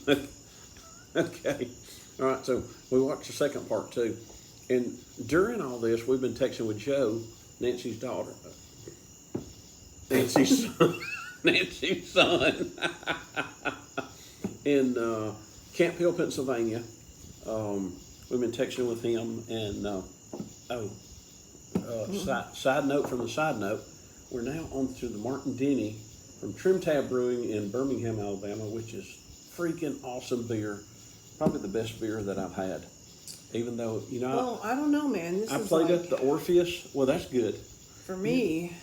Okay. All right. So we watched the second part too, and during all this, we've been texting with Joe, Nancy's daughter, Nancy's son, Nancy's son, in Camp Hill, Pennsylvania. We've been texting with him, and side note from the side note, we're now on to the Martin Denny from Trim Tab Brewing in Birmingham, Alabama, which is freaking awesome beer. Probably the best beer that I've had. Even though, Well, I don't know, man. This I is played like, at the Orpheus. Well, that's good. for me,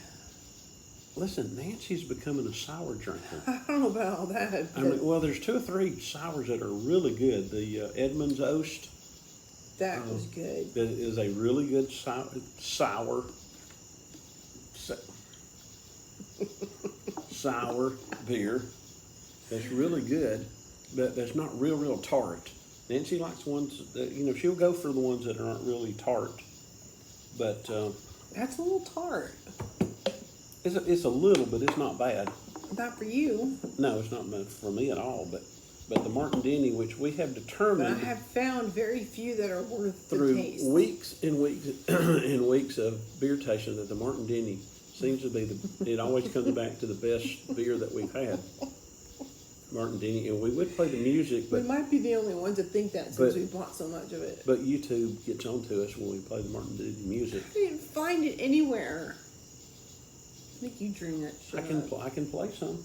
Listen, Nancy's becoming a sour drinker. I don't know about all that. I mean, well, there's 2 or 3 sours that are really good. The Edmunds Oast that was good. that is a really good sour sour beer. That's really good, but that's not real tart. Nancy likes ones that, she'll go for the ones that aren't really tart. But That's a little tart. it's a little, but it's not bad. Not for you, No, it's not bad for me at all. But the Martin Denny, which we have but I determined have found very few that are worth the through taste. weeks and weeks and weeks of beer tasting, that the Martin Denny seems to be it always comes back to the best beer that we've had. Martin Denny, and we would play the music, We but might be the only ones that think that since we bought so much of it. YouTube gets onto us when we play the Martin Denny music. I didn't find it anywhere. I think you dream that shit up. I can play some.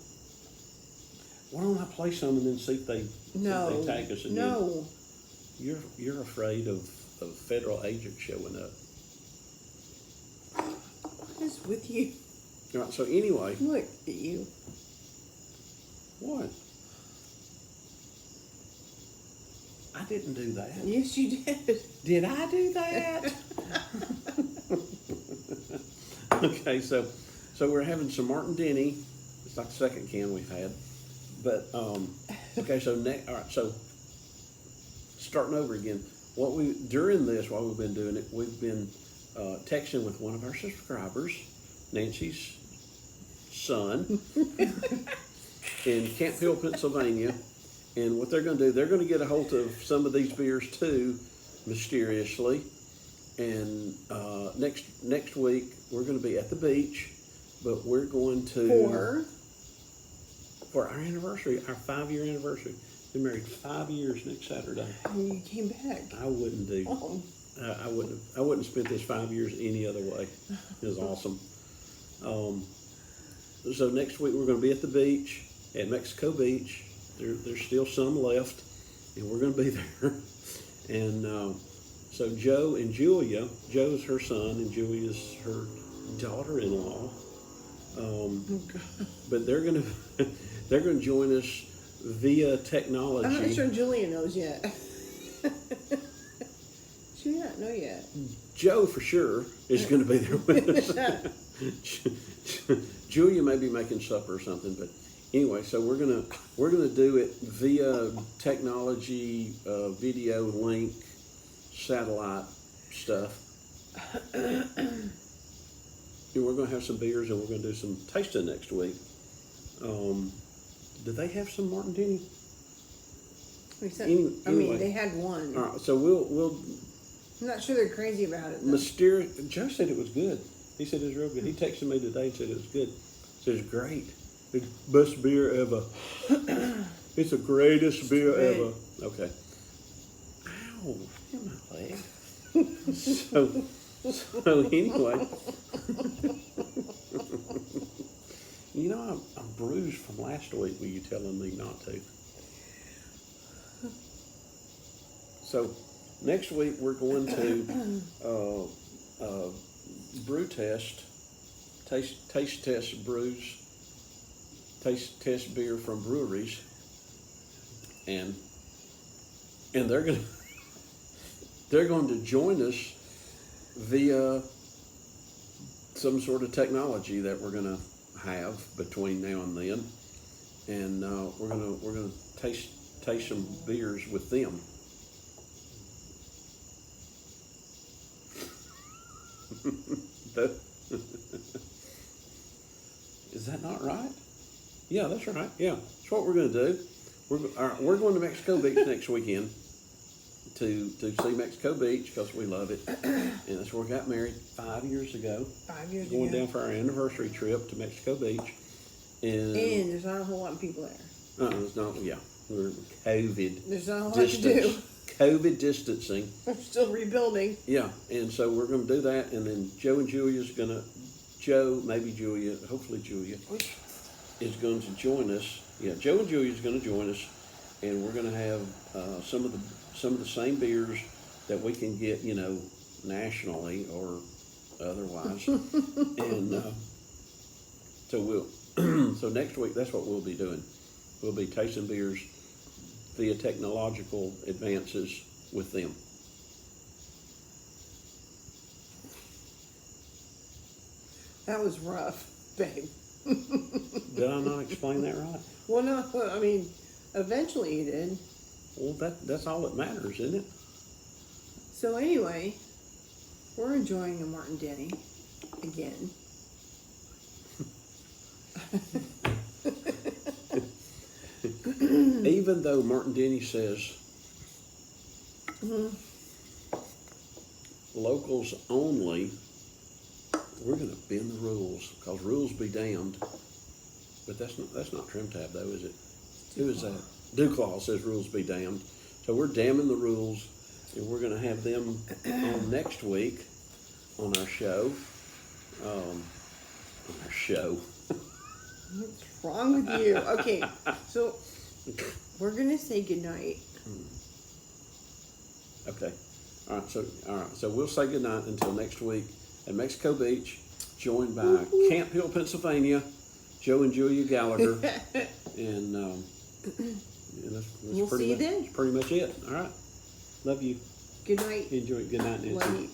Why don't I play some and then see if they tag us again? No. You're afraid of federal agents showing up. What is with you? All right. So anyway, Look at you. what? I didn't do that. Yes, you did. Did I do that? Okay, so we're having some Martin Denny. It's like the second can we've had. But okay, so all right, so starting over again. During this, while we've been doing it, we've been texting with one of our subscribers, Nancy's son, in Camp Hill, Pennsylvania. And what they're going to do, they're going to get a hold of some of these beers too, mysteriously. And next week we're going to be at the beach, but we're going to for our anniversary, our 5-year anniversary. Been married 5 years next Saturday. And you came back. I wouldn't do. Oh. I wouldn't spend this 5 years any other way. It was awesome. So next week we're going to be at the beach at Mexico Beach. There's still some left, and we're going to be there. And so Joe and Julia, Joe's her son, and Julia's her daughter-in-law. But they're going to join us via technology. I'm not sure Julia knows yet. She may not know yet. Joe for sure is going to be there with us. Julia may be making supper or something, but anyway, so we're gonna do it via technology, video link, satellite stuff. And we're gonna have some beers, and we're gonna do some tasting next week. Do they have some Martin Denny? Anyway. They had one. All right, so we'll. I'm not sure they're crazy about it, though. Joe said it was good. He said it was real good. He texted me today and said it was good. He said it's great. It's best beer ever. It's the greatest beer ever. Okay. Ow, hit my leg. So anyway, I'm bruised from last week with you telling me not to. So next week we're going to brew test, taste test brews, taste test beer from breweries, and they're going to join us via some sort of technology that we're going to have between now and then, and we're gonna taste some beers with them. Is that not right? Yeah, that's right. Yeah, that's what we're going to do. we're going to Mexico Beach next weekend to see Mexico Beach because we love it, and that's where we got married 5 years ago. 5 years Going ago. down for our anniversary trip to Mexico Beach, and And there's not a whole lot of people there. it's not. Yeah, we're COVID There's not a lot to do. COVID distancing. We're still rebuilding. Yeah, and so we're going to do that, and then Joe and Julia's gonna. Joe, maybe Julia, hopefully Julia, is going to join us. Yeah, Joe and Julia's going to join us, and we're going to have some of the same beers that we can get, nationally or otherwise. And so so next week that's what we'll be doing. We'll be tasting beers via technological advances with them. That was rough, babe. Did I not explain that right? Well, no, I mean, eventually you did. Well, that's all that matters, isn't it? So anyway, we're enjoying a Martin Denny again. Even though Martin Denny says locals only, we're going to bend the rules because rules be damned. But that's not Trim Tab though, is it? Who is that? Duclaw says rules be damned. So we're damning the rules, and we're going to have them on next week on our show. What's wrong with you? Okay, so we're gonna say goodnight. Okay. All right. So we'll say goodnight until next week at Mexico Beach, joined by Camp Hill, Pennsylvania, Joe and Julia Gallagher, and that's We'll pretty see you much, then. That's pretty much it. All right. Love you. Good night. Enjoy it. Good night, Nancy. Love you.